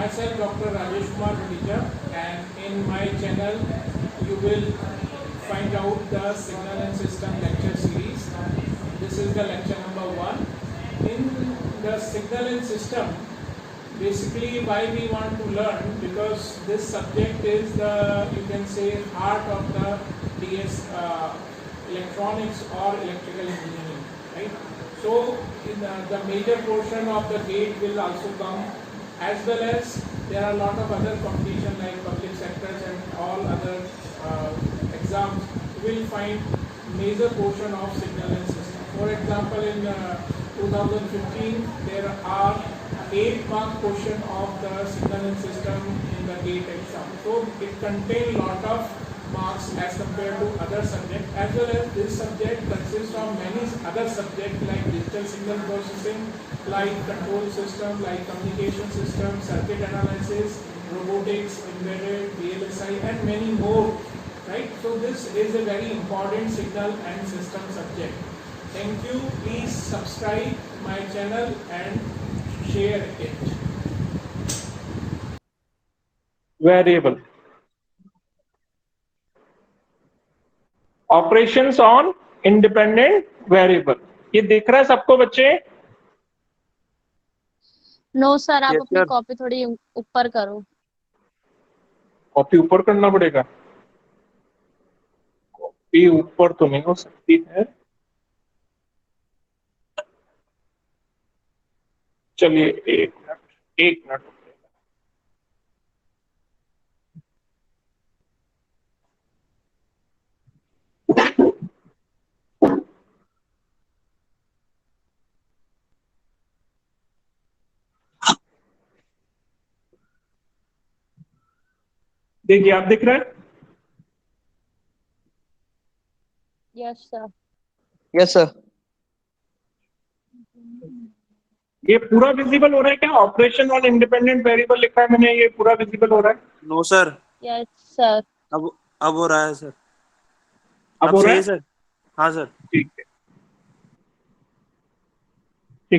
Myself, Dr. Rajesh Kumar Khadija, and in my channel, you will find out the Signal and System lecture series. This is the lecture number 1. In the Signal and System, basically why we want to learn, because this subject is the, you can say, heart of the DS electronics or electrical engineering, right? So in the major portion of the gate will also come, as well as there are a lot of other competition like public sectors and all other exams. You will find major portion of signal and system. For example, in 2015 there are 8-mark question of the signal and system in the GATE exam. So it contains lot of marks as compared to other subjects, as well as this subject consists of many other subjects like digital signal processing, like control system, like communication system, circuit analysis, robotics, embedded, VLSI, and many more, right? So this is a very important signal and system subject. Thank you. Please subscribe my channel and share it. Variable. Operations on independent variable. ये दिख रहा है सबको बच्चे? No sir, आप अपनी copy थोड़ी ऊपर करो. कॉपी ऊपर करना पड़ेगा. कॉपी ऊपर तो नहीं हो सकती है. चलिए एक मिनट. देखिए, आप दिख रहे हैं? Yes sir. Yes sir. ये पूरा विजिबल हो रहा है क्या? ऑपरेशन ऑन इंडिपेंडेंट वेरिएबल लिखा है मैंने, ये पूरा विजिबल हो रहा है? No sir. Yes sir. अब हो रहा है सर. अब हो रहा है सर? हाँ सर. ठीक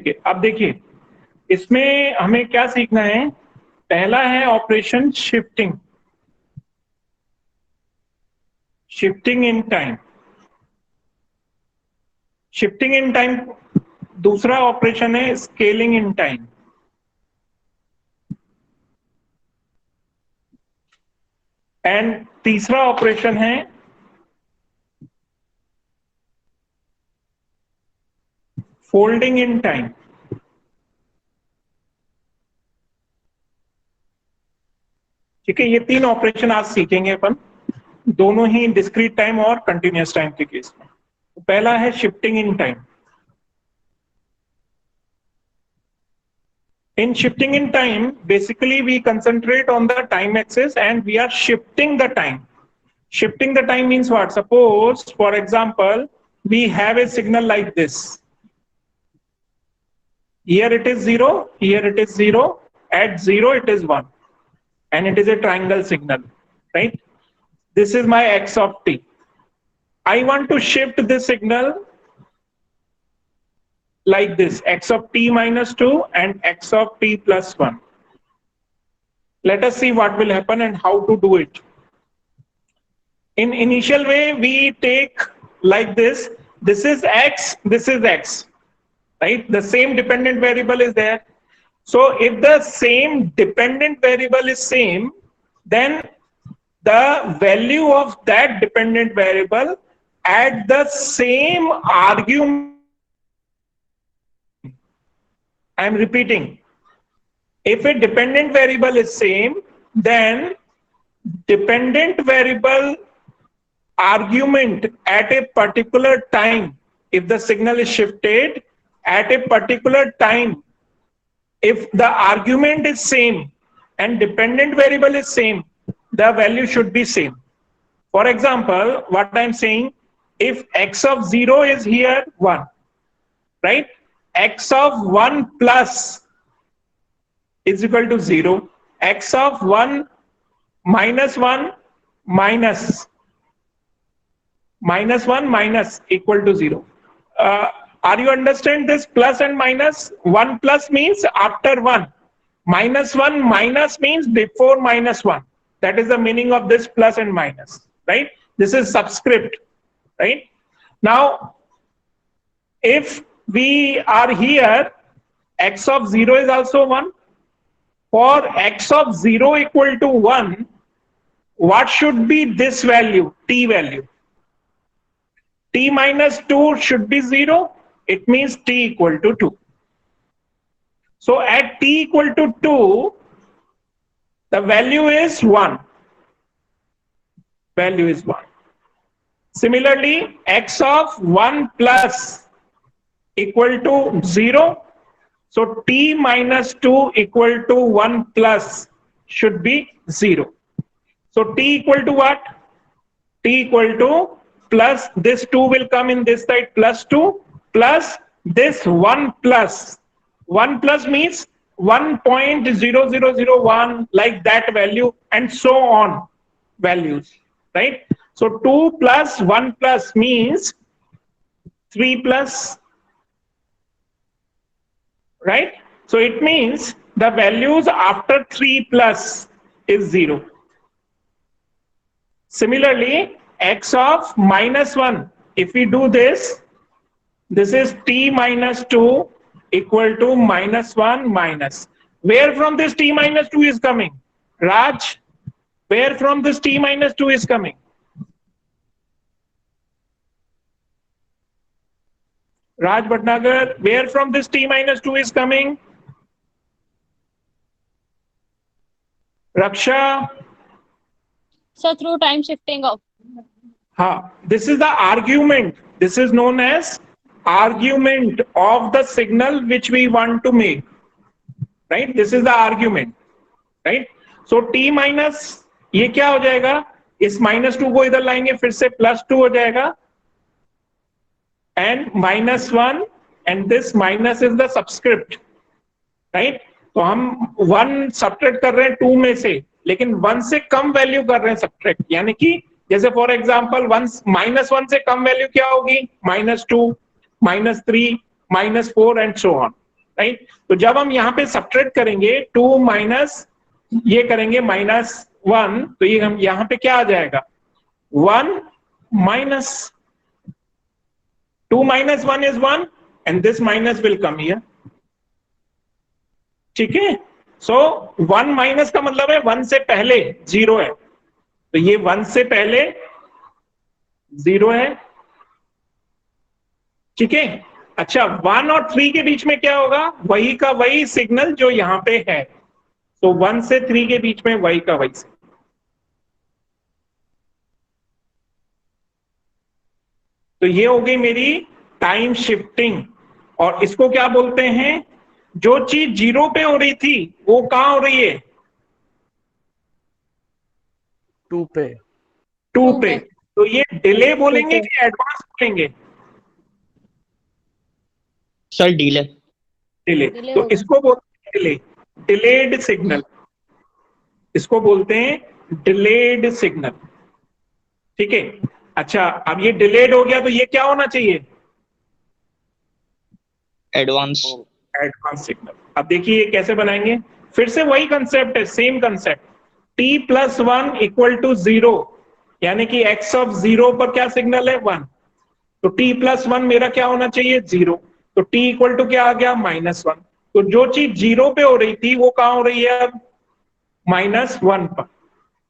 है. अब देखिए, इसमें हमें क्या सीखना है? पहला है operation shifting in time. Shifting in time. दूसरा ऑपरेशन है स्केलिंग इन टाइम. एंड तीसरा ऑपरेशन है फोल्डिंग इन टाइम. ठीक है, ये 3 ऑपरेशन आज सीखेंगे अपन, दोनों ही डिस्क्रीट टाइम और कंटिन्यूअस टाइम के केस में. पहला है shifting in time. In shifting in time, basically we concentrate on the time axis and we are shifting the time. Shifting the time means what? Suppose, for example, we have a signal like this. Here it is 0, here it is 0, at 0 it is 1. And it is a triangle signal, right? This is my x of t. I want to shift this signal like this, x of t minus 2 and x of t plus 1. Let us see what will happen and how to do it. In initial way, we take like this. This is x, this is x, right? The same dependent variable is there. So if the same dependent variable is same, then the value of that dependent variable at the same argument, I am repeating, if a dependent variable is same, then dependent variable argument at a particular time, if the signal is shifted at a particular time, if the argument is same and dependent variable is same, the value should be same. For example, what I am saying, if x of 0 is here 1, right? X of 1 plus is equal to 0. X of 1 minus 1 minus 1 minus equal to 0. Are you understand this plus and minus? 1 plus means after 1. -1 minus means before -1. That is the meaning of this plus and minus, right? This is subscript, right? Now, if we are here, x of 0 is also 1. For x of 0 equal to 1, what should be this value, t value? T minus 2 should be 0. It means t equal to 2. So at t equal to 2, the value is 1. Value is 1. Similarly, x of 1 plus equal to 0. So t minus 2 equal to 1 plus should be 0. So t equal to what? T equal to plus this 2 will come in this side, plus 2 plus this 1 plus. 1 plus means 1.0001, like that value, and so on values, right? So 2 plus 1 plus means 3 plus, right? So it means the values after 3 plus is 0. Similarly, x of -1, if we do this, this is t minus 2 equal to -1 minus. Where from this t minus 2 is coming? Raj, where from this t minus 2 is coming? Raj Bhatnagar, where from this t minus 2 is coming? Raksha? So through time shifting of. This is the argument. This is known as argument of the signal which we want to make, right? This is the argument, right? So t minus, ये क्या हो जाएगा? इस -2 को इधर लाएंगे, फिर से +2 हो जाएगा, and -1, and this minus is the subscript, right? तो हम 1 सब्ट्रैक्ट कर रहे हैं 2 में से, लेकिन 1 से कम वैल्यू कर रहे हैं सब्ट्रैक्ट, यानी कि जैसे फॉर एग्जांपल -1 से कम वैल्यू क्या होगी? -2, -3, -4 एंड सो ऑन, राइट? तो जब हम यहाँ पे सब्ट्रैक्ट करेंगे 2 माइनस ये करेंगे -1, तो ये हम यहाँ पे क्या आ जाएगा? 1 minus 2 minus 1 is 1, and this minus will come here. ठीक है? So 1 minus का मतलब है 1 से पहले 0 है, तो ये 1 से पहले 0 है, ठीक है? अच्छा, 1 और 3 के बीच में क्या होगा? वही का वही सिग्नल जो यहां पे है, तो 1 से 3 के बीच में वही का वही सिग्नल। तो ये हो गई मेरी टाइम शिफ्टिंग, और इसको क्या बोलते हैं? जो चीज 0 पे हो रही थी वो कहां हो रही है? 2 पे। 2 पे। तो ये डिले बोलेंगे कि एडवांस बोलेंगे? Sir delay. डिले। तो इसको बोलते हैं डिले, डिलेड सिग्नल, इसको बोलते हैं डिलेड सिग्नल, ठीक है? अच्छा, अब ये डिलेड हो गया तो ये क्या होना चाहिए? एडवांस। Advance signal. अब देखिए ये कैसे बनाएंगे, फिर से वही कंसेप्ट है, same concept, t+1 equal to 0, यानी कि x ऑफ 0 पर क्या सिग्नल है? 1, तो t+1 मेरा क्या होना चाहिए? 0, तो t इक्वल टू क्या आ गया? -1। तो जो चीज 0 पे हो रही थी वो कहां हो रही है अब? -1 पर,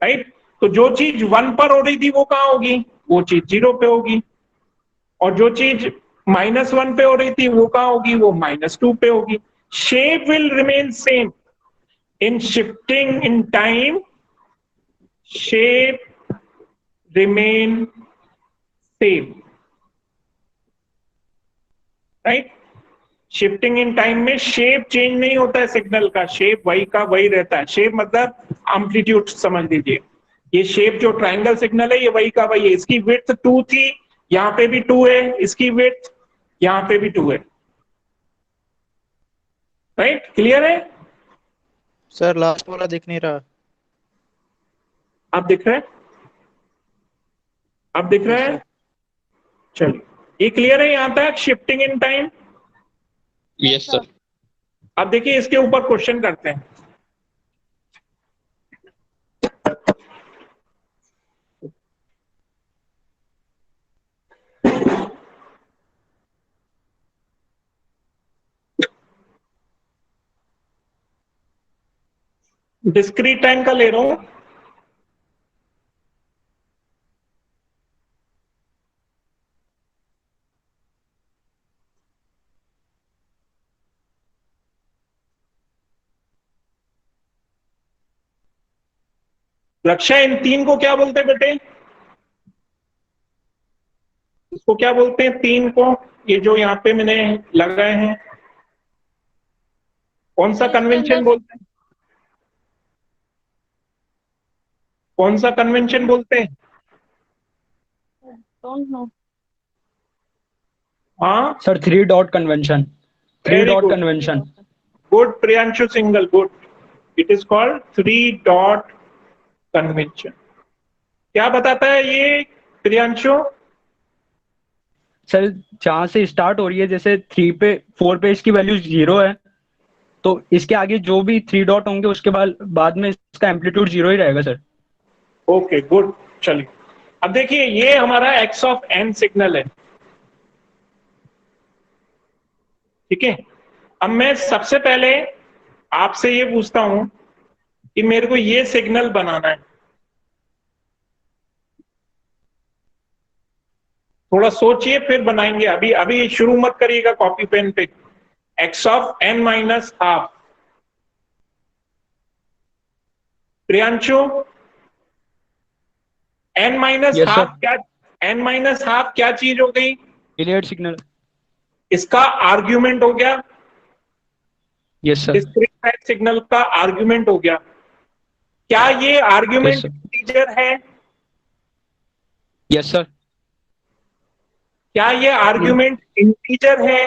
राइट? तो जो चीज 1 पर हो रही थी वो कहां होगी? वो चीज 0 पे होगी, और जो चीज -1 पे हो रही थी वो कहां होगी? वो -2 पे होगी। Shape will remain same in shifting in time, shape remain same, right? Shifting in time में शेप चेंज नहीं होता है सिग्नल का, शेप वही का वही रहता है। शेप मतलब एम्पलीट्यूड समझ लीजिए, ये शेप जो ट्रायंगल सिग्नल है ये वही का वही है। इसकी विड्थ 2 थी, यहाँ पे भी 2 है, इसकी विड्थ यहाँ पे भी 2 है, राइट? क्लियर है? सर लास्ट वाला दिख नहीं रहा। आप दिख रहा है? आप दिख रहा है? चलिए, ये क्लियर है यहां तक shifting in time? Yes sir. अब देखिए इसके ऊपर क्वेश्चन करते हैं। डिस्क्रीट टाइम का ले रहा हूं। रक्षा, इन तीन को क्या बोलते हैं बेटे? इसको क्या बोलते हैं तीन को? ये जो यहाँ पे मैंने लगाए हैं, कौन सा इसके कन्वेंशन अंदर बोलते हैं? कौन सा कन्वेंशन बोलते हैं? Don't know. हाँ, sir 3 dot convention, three very dot good, convention. Good Priyanshu single, good. It is called 3 dot convention. क्या बताता है ये प्रियांशु? सर जहां से स्टार्ट हो रही है, जैसे 4 पे इसकी वैल्यू 0 है, तो इसके आगे जो भी 3 डॉट होंगे उसके बाद में इसका एम्पलीट्यूड 0 ही रहेगा सर। Okay, good. चलिए, अब देखिए ये हमारा एक्स ऑफ एन सिग्नल है, ठीक है। अब मैं सबसे पहले आपसे ये पूछता हूं कि मेरे को ये सिग्नल बनाना है। थोड़ा सोचिए फिर बनाएंगे, अभी अभी शुरू मत करिएगा कॉपी पेन पे। X of n minus half. Priyanshu, n minus yes sir. Half क्या? एन माइनस हाफ क्या चीज हो गई? Delayed signal. इसका आर्ग्यूमेंट हो गया, yes sir. Discrete time signal का आर्ग्यूमेंट हो गया। क्या ये यस आर्ग्यूमेंट सर। इंटीजर है? Yes sir. क्या ये आर्ग्यूमेंट इंटीजर है?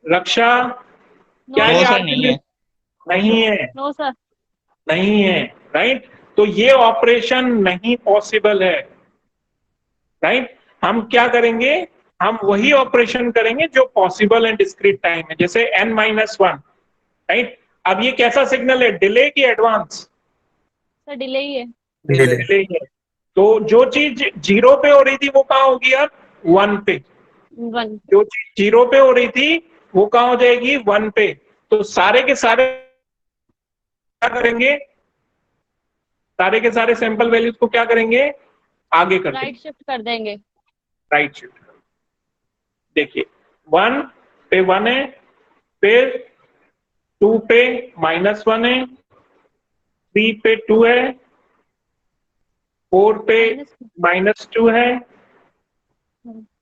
रक्षा, क्या नो ये नो सर। सर, नहीं है। आर्ग्यूमेंट नहीं है? No sir. नहीं है, राइट। तो ये ऑपरेशन नहीं पॉसिबल है, राइट। हम क्या करेंगे? हम वही ऑपरेशन करेंगे जो पॉसिबल है डिस्क्रीट टाइम में, जैसे n माइनस वन, राइट। अब ये कैसा सिग्नल है, डिले की एडवांस? सर डिले ही है। डिले ही है। तो जो चीज जीरो पे हो रही थी वो कहाँ होगी अब? वन पे। वन। जो चीज जीरो पे हो रही थी वो कहाँ हो जाएगी? वन पे। तो सारे के सारे क्या करेंगे? सारे के सारे सैंपल वैल्यूज को क्या करेंगे? आगे कर राइट देंगे, शिफ्ट कर देंगे। Right shift. देखिए, वन पे वन है, फिर टू पे माइनस वन है, थ्री पे टू है, फोर पे माइनस। माइनस टू है,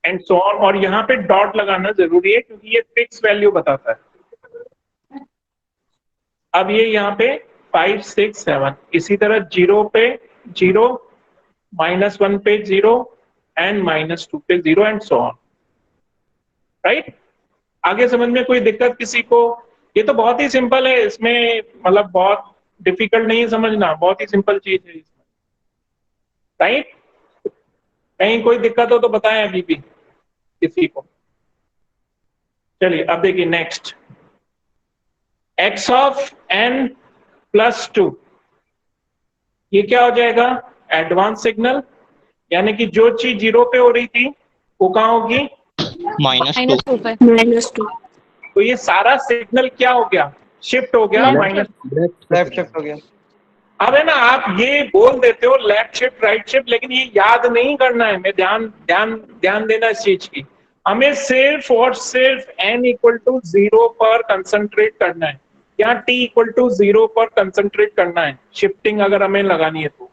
एंड सो ऑन। और यहाँ पे डॉट लगाना जरूरी है क्योंकि ये फिक्स वैल्यू बताता है। अब ये यहाँ पे 5 6 7, इसी तरह जीरो पे जीरो, माइनस वन पे जीरो, एंड माइनस टू पे zero, and so on, right. आगे समझ में कोई दिक्कत किसी को? ये तो बहुत ही सिंपल है, इसमें मतलब बहुत डिफिकल्ट नहीं है समझना, बहुत ही सिंपल चीज है इसमें, राइट। कहीं कोई दिक्कत हो तो बताएं अभी भी किसी को। चलिए अब देखिए next, x of n plus two, ये क्या हो जाएगा? एडवांस सिग्नल, यानी कि जो चीज जीरो पे हो रही थी वो कहाँ होगी? -2। माइनस टू पे। -2। तो ये सारा सिग्नल क्या हो गया? शिफ्ट हो गया left minus. Shift. Left shift हो गया। अब है ना, आप ये बोल देते हो लेफ्ट शिफ्ट राइट शिफ्ट, लेकिन ये याद नहीं करना है। मैं ध्यान ध्यान ध्यान देना इस चीज की। हमें सिर्फ और सिर्फ n इक्वल टू जीरो पर कंसंट्रेट करना है, या t इक्वल टू जीरो पर कंसंट्रेट करना है। शिफ्टिंग अगर हमें लगानी है तो,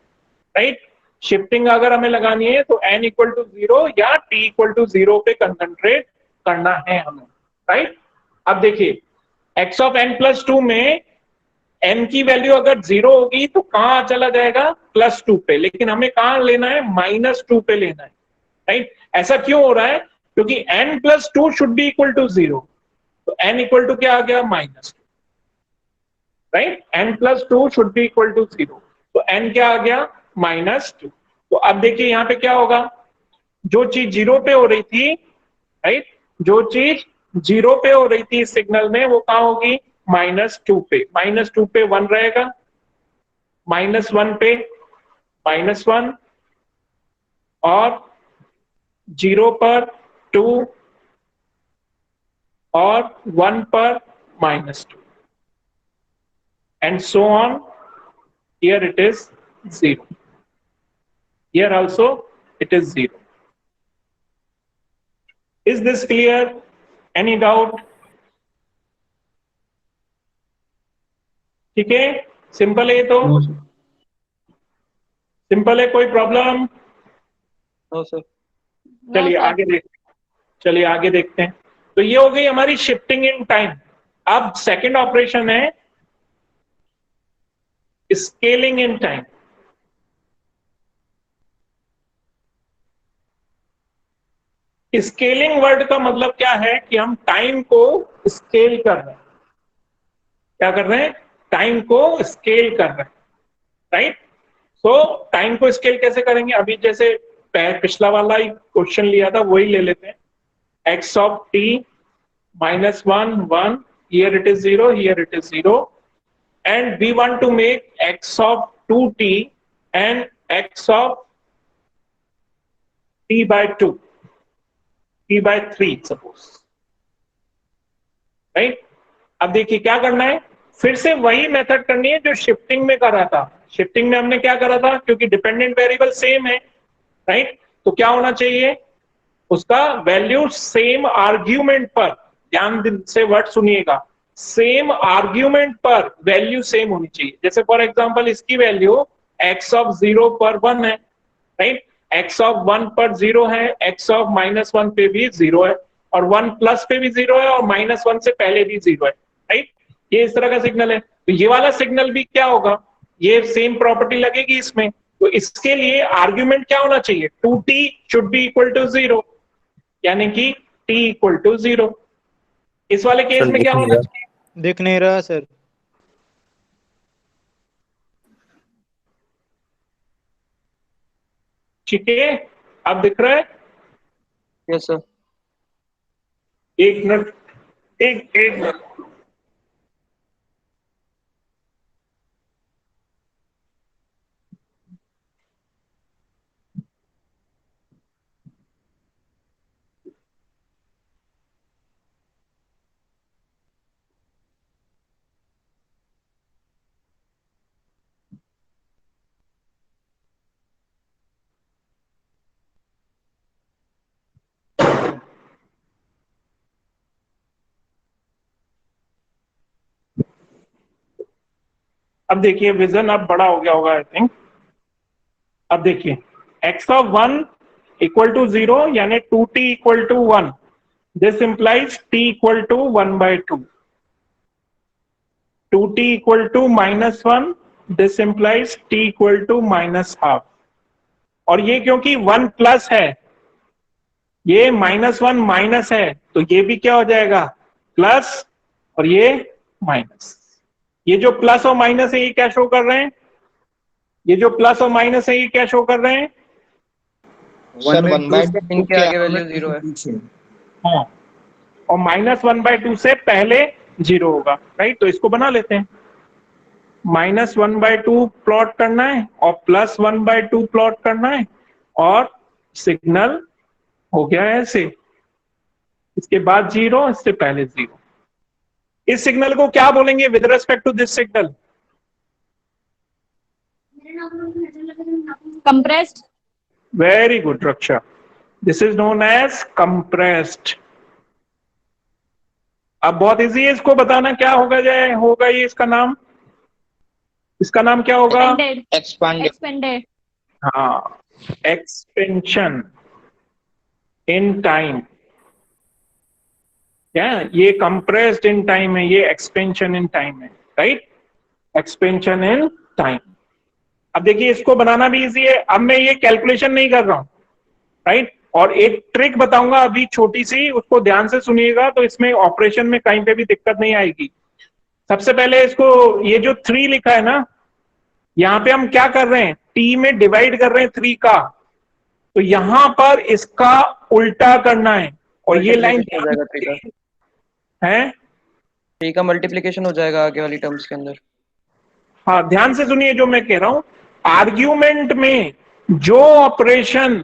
राइट। शिफ्टिंग अगर हमें लगानी है तो n इक्वल टू जीरो या t इक्वल टू जीरो पे कंसंट्रेट करना है हमें, राइट। अब देखिए, x of n plus to में n की वैल्यू अगर जीरो होगी तो कहां चला जाएगा? प्लस टू पे। लेकिन हमें कहां लेना है? माइनस टू पे लेना है, राइट। ऐसा क्यों हो रहा है? क्योंकि n plus two should be equal to zero, तो n इक्वल टू क्या आ गया? Minus two, right. n plus two should be equal to zero, तो n क्या आ गया? Minus two. तो अब देखिए यहाँ पे क्या होगा? जो चीज जीरो पे हो रही थी, राइट, जो चीज जीरो पे हो रही थी इस सिग्नल में, वो कहाँ होगी? माइनस टू पे। माइनस टू पे वन रहेगा, माइनस वन पे माइनस वन, और जीरो पर टू, और 1 पर -2 and so on. Here it is 0. Here also it is 0. Is this clear? Any doubt? ठीक है, सिंपल है तो? No sir. सिंपल है, कोई प्रॉब्लम? No sir. चलिए sir. आगे देखते हैं। चलिए आगे देखते हैं। तो ये हो गई हमारी शिफ्टिंग इन टाइम। अब सेकंड ऑपरेशन है scaling in time. Scaling word का मतलब क्या है कि हम टाइम को स्केल कर रहे हैं। क्या कर रहे हैं? टाइम को स्केल कर रहे हैं, राइट? सो टाइम को स्केल कैसे करेंगे? अभी जैसे पिछला वाला ही क्वेश्चन लिया था वही ले लेते हैं। x of t minus 1 1, here it is 0, here it is 0, and we want to make x of 2t and x of t by 2, t by 3 suppose, right? अब देखिए क्या करना है, फिर से वही मेथड करनी है जो शिफ्टिंग में कर रहा था। शिफ्टिंग में हमने क्या करा था, क्योंकि डिपेंडेंट वेरिएबल सेम है, राइट? तो क्या होना चाहिए, उसका वैल्यू सेम आर्ग्यूमेंट पर, ध्यान से वर्ड सुनिएगा, सेम आर्ग्यूमेंट पर वैल्यू सेम होनी चाहिए। जैसे फॉर एग्जांपल इसकी वैल्यू x ऑफ 0 पर 1 है, राइट? x ऑफ 1 पर 0 है, x ऑफ -1 पे भी 0 है, और 1 प्लस पे भी 0 है, और -1 से पहले भी 0 है, राइट? ये इस तरह का सिग्नल है। तो ये वाला सिग्नल भी क्या होगा, ये सेम प्रॉपर्टी लगेगी इसमें। तो इसके लिए आर्ग्यूमेंट क्या होना चाहिए, 2t should be equal to 0, यानी कि t इक्वल टू 0। इस वाले केस में क्या होना चाहिए, दिख नहीं रहा सर। ठीक है? अब दिख रहा है? Yes sir. एक मिनट, एक मिनट। अब देखिए विजन अब बड़ा हो गया होगा आई थिंक। अब देखिए x ऑफ 1 इक्वल टू 0 यानी 2t equal to 1, this implies t equal to 1/2। 2t equal to -1, this implies t equal to -half। और ये क्योंकि 1 प्लस है, ये -1 माइनस है, तो ये भी क्या हो जाएगा, प्लस, और ये माइनस। ये जो प्लस और माइनस है ये क्या शो कर रहे हैं, ये जो प्लस और माइनस है ये क्या शो कर रहे हैं, सर 1/2 के आगे वैल्यू 0 है। हाँ, और -1/2 से पहले 0 होगा, राइट? तो इसको बना लेते हैं, -1/2 प्लॉट करना है और +1/2 प्लॉट करना है, और सिग्नल हो गया है ऐसे, इसके बाद 0, इससे पहले 0। इस सिग्नल को क्या बोलेंगे with respect to this signal, compressed. Very good Raksha, this is known as compressed. अब बहुत इजी है इसको बताना, क्या होगा ये इसका नाम, इसका नाम क्या होगा, Expanded. हाँ, एक्सपेंशन इन टाइम। क्या ये कंप्रेस्ड इन टाइम है, ये एक्सपेंशन इन टाइम है, राइट? Expansion in time. अब देखिए इसको बनाना भी इजी है। अब मैं ये कैलकुलेशन नहीं कर रहा हूं, राइट? और एक ट्रिक बताऊंगा अभी छोटी सी, उसको ध्यान से सुनिएगा, तो इसमें ऑपरेशन में कहीं पे भी दिक्कत नहीं आएगी। सबसे पहले इसको, ये जो 3 लिखा है ना, यहां पे हम क्या कर रहे हैं, t में डिवाइड कर रहे हैं 3 का, तो यहां पर इसका उल्टा करना है, और ये लाइन है, t का मल्टीप्लिकेशन हो जाएगा आगे वाली टर्म्स के अंदर। हाँ ध्यान से सुनिए जो मैं कह रहा हूं, आर्ग्यूमेंट में जो ऑपरेशन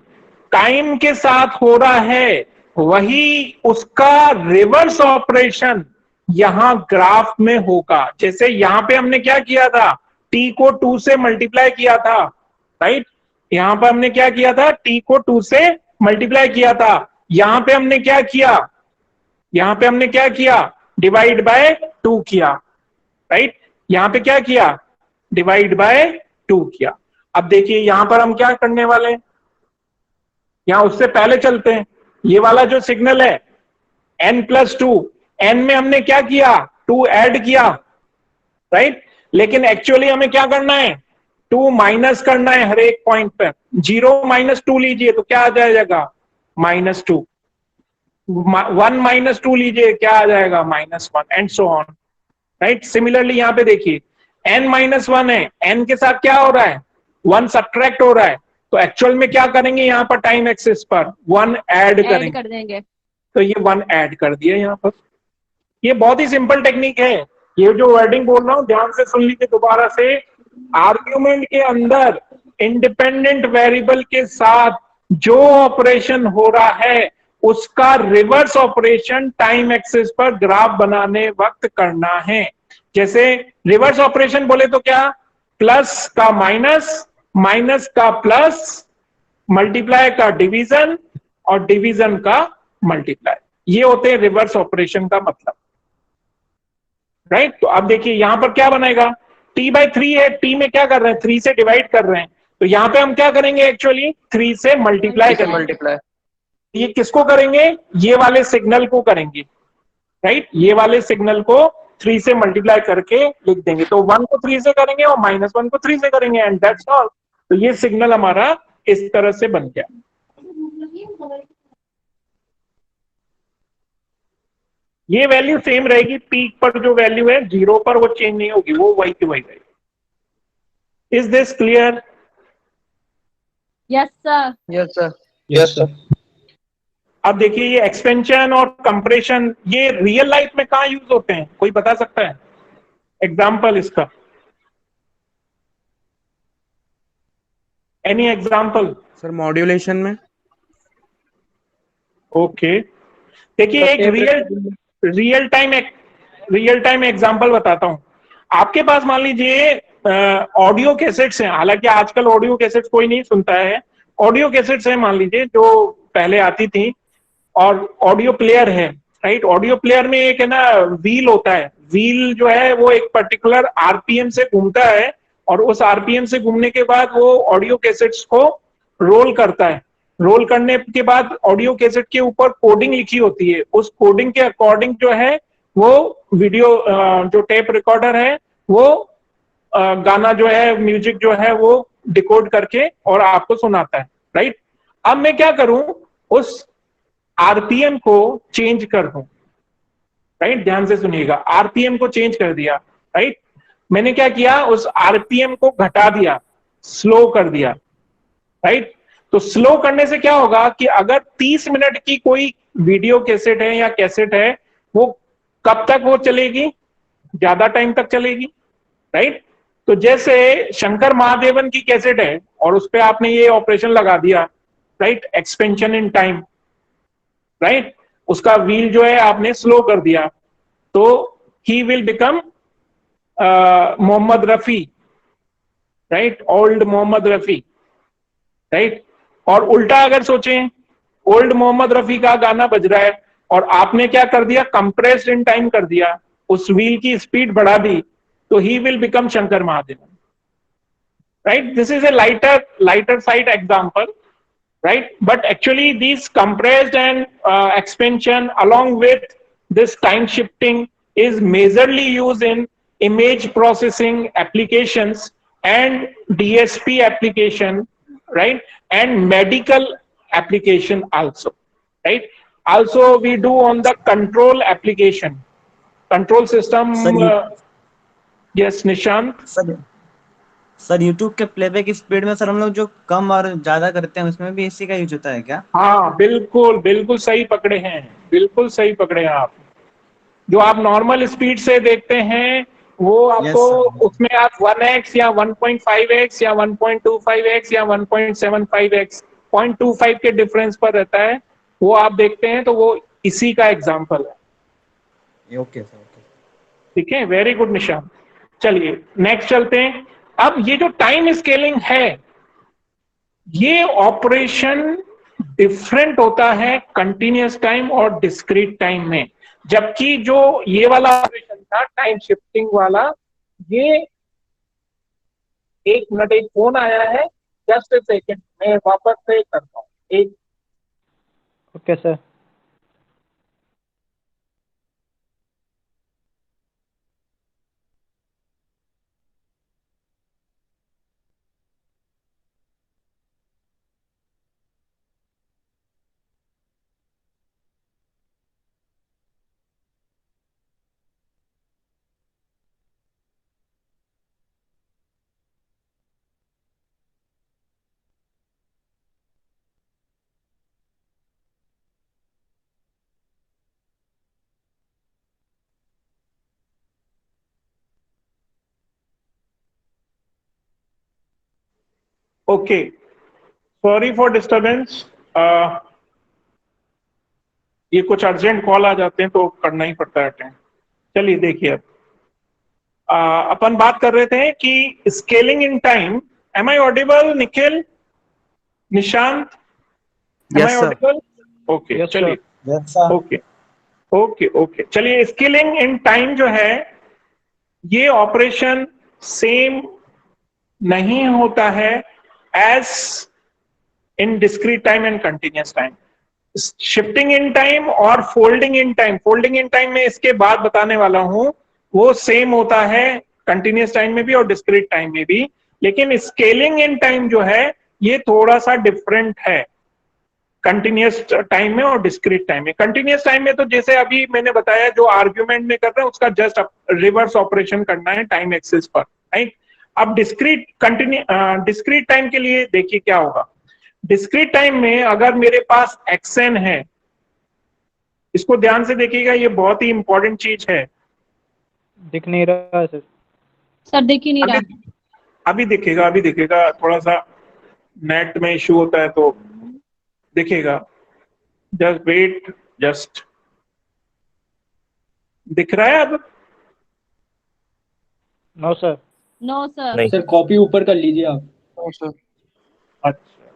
टाइम के साथ हो रहा है वही उसका रिवर्स ऑपरेशन यहां ग्राफ में होगा। जैसे यहां पे हमने क्या किया था, t को 2 से मल्टीप्लाई किया था, राइट। यहां पर हमने क्या किया था, t को 2 से मल्टीप्लाई किया था। यहां पे हमने क्या किया, यहां पे हमने क्या किया, डिवाइड बाय 2 किया, राइट। यहां पे क्या किया, डिवाइड बाय 2 किया। अब देखिए यहां पर हम क्या करने वाले हैं, यहां उससे पहले चलते हैं। ये वाला जो सिग्नल है n+2, n में हमने क्या किया, 2 ऐड किया, राइट। लेकिन एक्चुअली हमें क्या करना है, 2 माइनस करना है हर एक पॉइंट पर। 0 - 2 लीजिए तो क्या आ जाएगा, -2। 1 - 2 लीजिए, क्या आ जाएगा, -1, and so on, right. Similarly यहां पे देखिए n-1 है, n के साथ क्या हो रहा है, 1 सब्ट्रैक्ट हो रहा है। तो एक्चुअल में क्या करेंगे, यहां पर टाइम एक्सिस पर 1 ऐड ऐड करेंगे। कर देंगे। तो ये 1 ऐड कर दिया यहां पर। ये बहुत ही सिंपल टेक्निक है। ये जो वर्डिंग बोल रहा हूं ध्यान से सुन लीजिए दोबारा से। आर्ग्यूमेंट के अंदर इंडिपेंडेंट वेरिएबल के साथ जो ऑपरेशन हो रहा है उसका रिवर्स ऑपरेशन टाइम एक्सिस पर ग्राफ बनाने वक्त करना है। जैसे रिवर्स ऑपरेशन बोले तो क्या, प्लस का माइनस, माइनस का प्लस, मल्टीप्लाई का डिवीजन और डिवीजन का मल्टीप्लाई, ये होते हैं रिवर्स ऑपरेशन का मतलब, राइट। तो अब देखिए यहां पर क्या बनेगा, t/3 है, t में क्या कर रहे हैं, 3 से डिवाइड कर रहे हैं। तो यहां पे हम क्या करेंगे, एक्चुअली 3 से मल्टीप्लाई करेंगे। मल्टीप्लाई। ये किसको करेंगे, ये वाले सिग्नल को करेंगे, राइट। ये वाले सिग्नल को 3 से मल्टीप्लाई करके लिख देंगे। तो 1 को 3 से करेंगे और -1 को 3 से करेंगे, एंड दैट्स ऑल। तो ये सिग्नल हमारा इस तरह से बन गया। ये वैल्यू सेम रहेगी, पीक पर जो वैल्यू है 0 पर वो चेंज नहीं होगी, वो वही की वही रहेगी। Is this clear? Yes sir. Yes sir. Yes sir. अब देखिए ये एक्सपेंशन और कंप्रेशन ये रियल लाइफ में कहाँ यूज होते हैं, कोई बता सकता है एग्जाम्पल इसका? Any example? सर मॉड्यूलेशन में। ओके, देखिए एक रियल टाइम एग्जांपल बताता हूं। आपके पास मान लीजिए ऑडियो कैसेट्स हैं, हालांकि आजकल ऑडियो कैसेट्स कोई नहीं सुनता है, ऑडियो कैसेट्स हैं मान लीजिए जो पहले आती थी, और ऑडियो प्लेयर है, राइट। ऑडियो प्लेयर में एक है ना व्हील होता है, व्हील जो है वो एक पर्टिकुलर आरपीएम से घूमता है, और उस आरपीएम से घूमने के बाद वो ऑडियो कैसेट्स को रोल करता है। रोल करने के बाद ऑडियो कैसेट के ऊपर कोडिंग लिखी होती है, उस कोडिंग के अकॉर्डिंग जो है वो वीडियो जो टेप रिकॉर्डर है वो गाना जो है, म्यूजिक जो है वो डिकोड करके और आपको सुनाता है, राइट। अब मैं क्या करूं, उस आरपीएम को चेंज कर दूं, राइट। ध्यान से सुनिएगा, आरपीएम को चेंज कर दिया, राइट। मैंने क्या किया, उस आरपीएम को घटा दिया, स्लो कर दिया, राइट। तो स्लो करने से क्या होगा कि अगर 30 मिनट की कोई वीडियो कैसेट है या कैसेट है, वो कब तक वो चलेगी, ज्यादा टाइम तक चलेगी, राइट। तो जैसे शंकर महादेवन की कैसेट है और उस पर आपने ये ऑपरेशन लगा दिया, right, expansion in time, right, उसका व्हील जो है आपने स्लो कर दिया, तो he will become Mohammed Rafi, right, old Mohammed Rafi, right. और उल्टा अगर सोचें, ओल्ड मोहम्मद रफी का गाना बज रहा है और आपने क्या कर दिया, कंप्रेस्ड इन टाइम कर दिया, उस व्हील की स्पीड बढ़ा दी, तो he will become Shankar Mahadevan, right. This is a lighter side example, right? But actually these compressed and expansion along with this time shifting is majorly used in image processing applications and DSP application, right? And medical application also, right? Also we do on the control application, control system. Yes, Nishant. Sir YouTube के playback speed में sir हम लोग जो कम और ज्यादा करते हैं उसमें भी इसी का यूज होता है क्या? हाँ, बिल्कुल सही पकड़े हैं, बिल्कुल सही पकड़े हैं आप। जो आप नॉर्मल स्पीड से देखते हैं वो आपको उसमें आप 1x या 1.5x या 1.25x या 1.75x 0.25 के डिफरेंस पर रहता है, वो आप देखते हैं तो वो इसी का एग्जाम्पल है। Okay sir, okay. ठीक है, वेरी गुड निशान। चलिए नेक्स्ट चलते हैं। अब ये जो टाइम स्केलिंग है, ये ऑपरेशन डिफरेंट होता है कंटिन्यूअस टाइम और डिस्क्रीट टाइम में। जबकि जो ये वाला ऑपरेशन था टाइम शिफ्टिंग वाला, ये एक मिनट, एक फोन आया है, जस्ट ए सेकेंड, मैं वापस से करता हूँ एक। Okay sir. Okay, sorry for disturbance. ये कुछ अर्जेंट कॉल आ जाते हैं तो करना ही पड़ता है अटेंड। चलिए देखिए, अब अपन बात कर रहे थे कि scaling in time. Am I audible Nikhil, Nishant? Am I yes sir. Audible? Okay Yes, चलिए। Yes sir. Okay okay okay, चलिए स्केलिंग इन टाइम जो है, ये ऑपरेशन सेम नहीं होता है as in discrete time and continuous time. Shifting in time और folding in time, folding in time में इसके बाद बताने वाला हूं, वो सेम होता है कंटिन्यूअस टाइम में भी और डिस्क्रीट टाइम में भी। लेकिन स्केलिंग इन टाइम जो है, ये थोड़ा सा डिफरेंट है कंटिन्यूअस टाइम में और डिस्क्रीट टाइम में। कंटिन्यूअस टाइम में तो जैसे अभी मैंने बताया, जो आर्ग्यूमेंट में कर रहे हैं उसका जस्ट रिवर्स ऑपरेशन करना है टाइम एक्सिस पर, राइट। अब डिस्क्रीट टाइम के लिए देखिए क्या होगा। डिस्क्रीट टाइम में अगर मेरे पास एक्सएन है, इसको ध्यान से देखिएगा, ये बहुत ही इंपॉर्टेंट चीज है। दिख नहीं रहा सर। सर दिख ही नहीं रहा। अभी दिखेगा, अभी दिखेगा, थोड़ा सा नेट में इश्यू होता है तो दिखेगा। जस्ट वेट, जस्ट दिख रहा है अब? No sir. No sir. नहीं। सर कॉपी ऊपर कर लीजिए आप। No sir. अच्छा,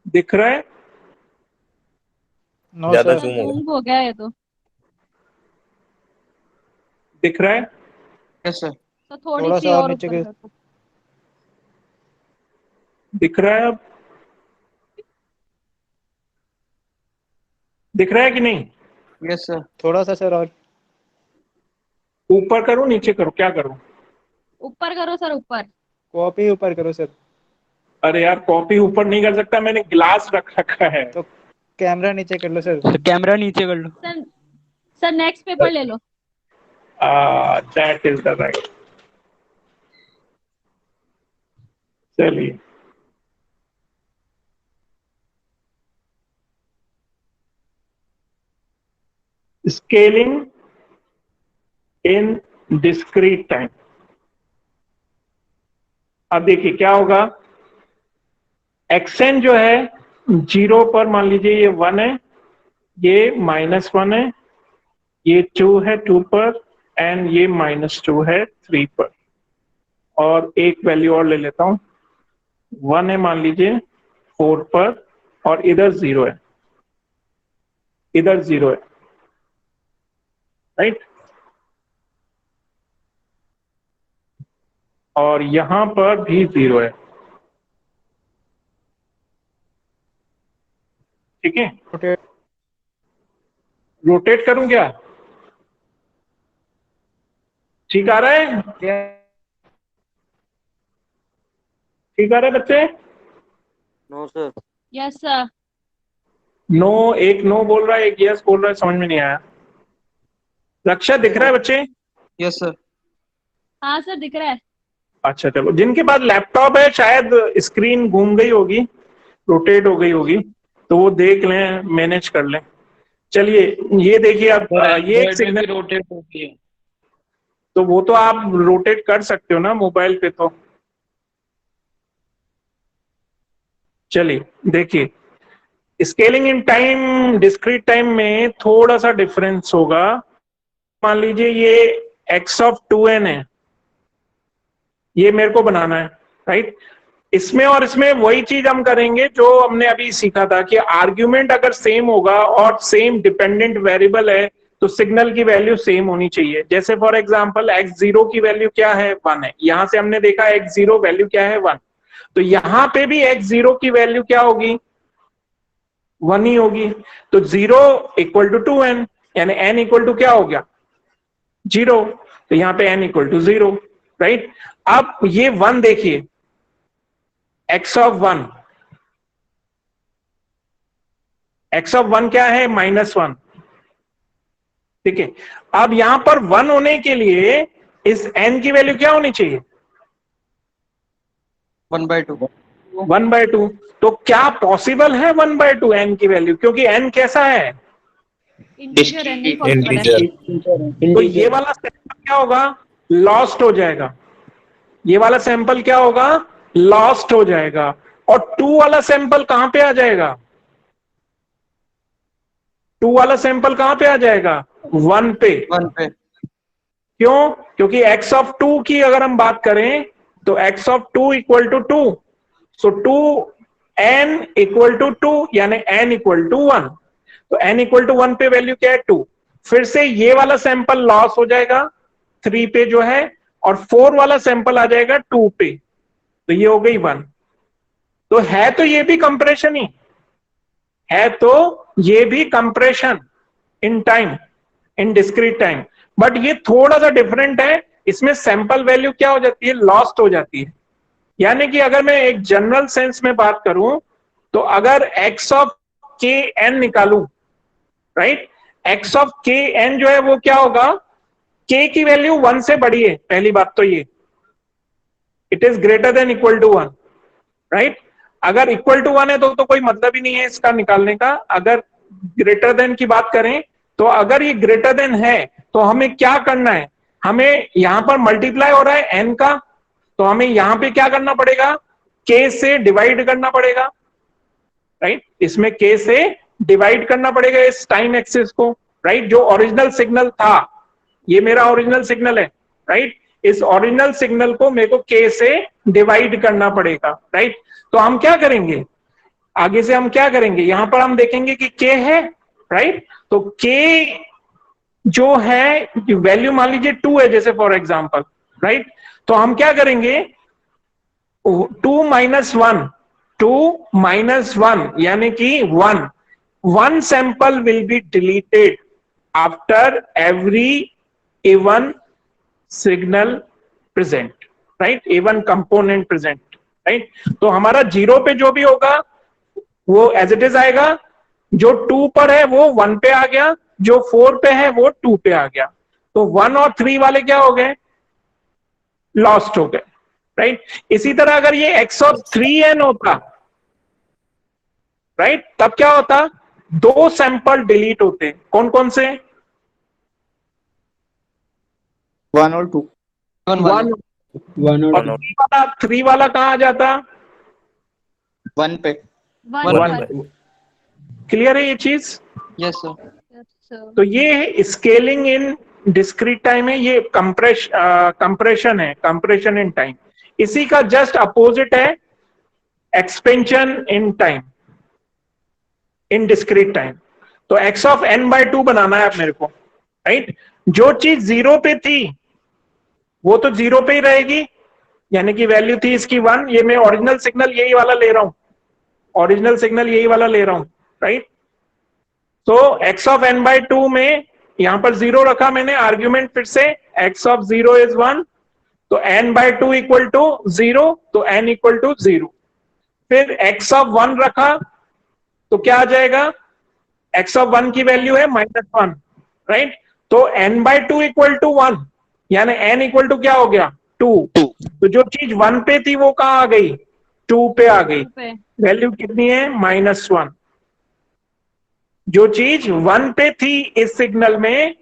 दिख रहा है? नो ज्यादा सर। जूम हो गया। मूव हो गया ये तो। दिख रहा है? Yes sir. तो थोड़ी थोड़ा सी सा और और नीचे ऊपर के। कर दो। दिख रहा है अब? दिख रहा है कि नहीं? Yes sir. थोड़ा सा सर और। ऊपर करूं, नीचे करूं, क्या करूं? ऊपर करो सर, ऊपर। कॉपी ऊपर करो सर। अरे यार, कॉपी ऊपर नहीं कर सकता, मैंने ग्लास रख रखा है। तो कैमरा नीचे कर लो सर। कैमरा नीचे कर लो। सर, सर नेक्स्ट पेपर ले लो। That is the right. चलिए, स्केलिंग इन डिस्क्रीट टाइम। अब देखिए क्या होगा। एक्सएन जो है 0 पर, मान लीजिए ये 1 है, ये -1 है, ये 2 है 2 पर, एंड ये -2 है 3 पर। और एक वैल्यू और ले लेता हूं, 1 है मान लीजिए 4 पर, और इधर 0 है, इधर 0 है, राइट। और यहां पर भी 0 है, ठीक है। रोटेट। रोटेट करूं क्या? ठीक आ रहा है? ठीक आ रहा है बच्चे? No sir. Yes sir. No, एक नो बोल रहा है, एक यस बोल रहा है, समझ में नहीं आया। लक्ष्य दिख रहा है बच्चे? Yes sir. हाँ सर दिख रहा है। अच्छा चलो, जिनके पास लैपटॉप है शायद स्क्रीन घूम गई होगी, रोटेट हो गई होगी, तो वो देख लें, मैनेज कर लें। चलिए ये देखिए, अब ये एक सिग्नल रोटेट होती है। तो वो तो आप रोटेट कर सकते हो ना मोबाइल पे तो। चलिए देखिए, scaling in time discrete time में थोड़ा सा डिफरेंस होगा। मान लीजिए ये x ऑफ 2n है, ये मेरे को बनाना है, राइट। इसमें और इसमें वही चीज हम करेंगे जो हमने अभी सीखा था कि आर्ग्यूमेंट अगर सेम होगा और सेम डिपेंडेंट वेरिएबल है तो सिग्नल की वैल्यू सेम होनी चाहिए। जैसे फॉर एग्जांपल x0 की वैल्यू क्या है, 1 है। यहां से हमने देखा x0 वैल्यू क्या है, 1। तो यहां पे भी x0 की वैल्यू क्या होगी, 1 ही होगी। तो 0 इक्वल टू 2n, यानी n इक्वल टू क्या हो गया, 0। तो यहाँ पे n इक्वल टू 0, राइट। अब ये 1 देखिए, x ऑफ 1, x ऑफ 1 क्या है, -1, ठीक है। अब यहां पर 1 होने के लिए इस n की वैल्यू क्या होनी चाहिए, 1/2। 1/2। तो क्या पॉसिबल है 1/2 n की वैल्यू, क्योंकि n कैसा है, इंटीजर है, नहीं पॉसिबल है। तो ये वाला सैंपल क्या होगा, लॉस्ट हो जाएगा। ये वाला सैंपल क्या होगा, लॉस्ट हो जाएगा। और 2 वाला सैंपल कहां पे आ जाएगा, 2 वाला सैंपल कहां पे आ जाएगा, 1 पे। 1 पे। क्यों, क्योंकि x ऑफ 2 की अगर हम बात करें तो x of 2 equal to 2, so 2n equal to 2, यानी n इक्वल टू 1। तो n इक्वल टू 1 पे वैल्यू क्या है, 2। फिर से ये वाला सैंपल लॉस हो जाएगा 3 पे जो है, और 4 वाला सैंपल आ जाएगा 2 पे, तो ये हो गई 1। तो है तो ये भी कंप्रेशन ही है, तो ये भी compression in time, in discrete time, but ये थोड़ा सा डिफरेंट है। इसमें सैंपल वैल्यू क्या हो जाती है, लॉस्ट हो जाती है। यानी कि अगर मैं एक जनरल सेंस में बात करूं तो अगर x ऑफ के एन निकालूं, राइट, x ऑफ के एन जो है वो क्या होगा, k की वैल्यू 1 से बड़ी है, पहली बात तो ये, it is greater than equal to 1, right. अगर इक्वल टू 1 है तो कोई मतलब ही नहीं है इसका निकालने का। अगर ग्रेटर देन की बात करें तो अगर ये ग्रेटर देन है तो हमें क्या करना है, हमें यहां पर मल्टीप्लाई हो रहा है n का, तो हमें यहां पे क्या करना पड़ेगा, k से डिवाइड करना पड़ेगा, राइट। इसमें k से डिवाइड करना पड़ेगा इस टाइम एक्सिस को, राइट। जो ओरिजिनल सिग्नल था, ये मेरा ओरिजिनल सिग्नल है, राइट। इस ओरिजिनल सिग्नल को मेरे को k से डिवाइड करना पड़ेगा, राइट। तो हम क्या करेंगे, आगे से हम क्या करेंगे, यहां पर हम देखेंगे कि k है, राइट। तो k जो है वैल्यू मान लीजिए 2 है, जैसे फॉर एग्जांपल, राइट। तो हम क्या करेंगे, 2 माइनस 1, 2 माइनस 1 यानी कि 1 sample will be deleted after every A1 signal present, right, A1 component present, right. तो हमारा 0 पे जो भी होगा वो एज इट इज आएगा, जो 2 पर है वो 1 पे आ गया, जो 4 पे है वो 2 पे आ गया। तो 1 और 3 वाले क्या हो गए, लॉस्ट हो गए, राइट। इसी तरह अगर ये x ऑफ 3n होता, राइट, तब क्या होता, 2 सैंपल डिलीट होते, कौन कौन से, 1 और 2। 1 और 3 वाला कहां आ जाता, 1 पे। 1 क्लियर है ये चीज। Yes sir. तो ये स्केलिंग इन डिस्क्रीट टाइम है, ये कंप्रेशन है, कंप्रेशन इन टाइम। इसी का जस्ट अपोजिट है expansion in time, in discrete time. तो x ऑफ n/2 बनाना है आप मेरे को, राइट। जो चीज 0 पे थी वो तो 0 पे ही रहेगी, यानी कि वैल्यू थी इसकी 1। ये मैं ओरिजिनल सिग्नल यही वाला ले रहा हूं, ओरिजिनल सिग्नल यही वाला ले रहा हूं, राइट। तो x ऑफ n/2 में यहां पर 0 रखा मैंने, आर्ग्यूमेंट फिर से x ऑफ 0 इज 1, तो n/2 इक्वल टू 0, तो n इक्वल टू 0। फिर x ऑफ 1 रखा तो क्या आ जाएगा, x ऑफ 1 की वैल्यू है -1, राइट। तो n/2 इक्वल टू 1, यानी n इक्वल टू क्या हो गया, 2। तो जो चीज 1 पे थी वो कहां आ गई, 2 पे आ गई, वैल्यू कितनी है, -1। जो चीज 1 पे थी इस सिग्नल में,